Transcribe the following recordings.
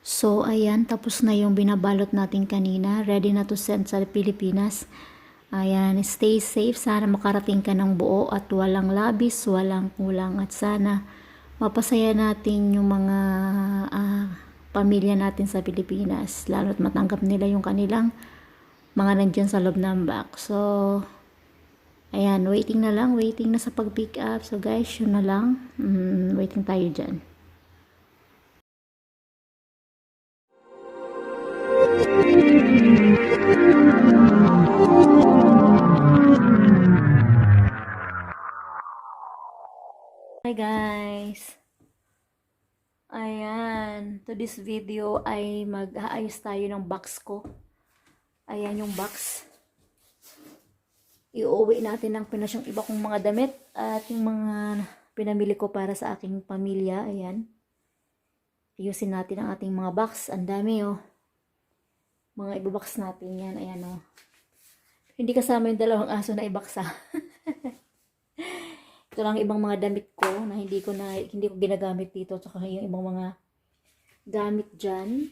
So, ayan, tapos na yung binabalot natin kanina. Ready na to send sa Pilipinas. Ayan, stay safe. Sana makarating ka ng buo at walang labis, walang kulang. At sana mapasaya natin yung mga pamilya natin sa Pilipinas. Lalo't matanggap nila yung kanilang mga nandyan sa loob ng box. So, ayan, waiting na sa pag-pick up. So guys, yun na lang. Waiting tayo dyan. Hi guys! Ayan, to this video ay mag-aayos tayo ng box ko. Ayan yung box. Iuwi natin ng Pinas yung iba kong mga damit at yung mga pinamili ko para sa aking pamilya. Ayan. Ayusin natin ang ating mga box. Ang dami oh. Mga ibabox natin yan. Ayan oh. Hindi kasama yung dalawang aso na ibaksa. Ito lang ibang mga damit ko na hindi ko ginagamit dito. Tsaka yung ibang mga gamit dyan.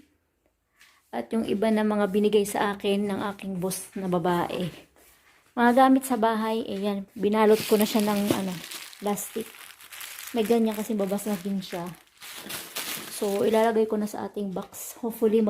At yung iba na mga binigay sa akin ng aking boss na babae. Mga gamit sa bahay, ayan, binalot ko na siya ng plastic. May ganyan kasi babasagin siya. So, ilalagay ko na sa ating box. Hopefully,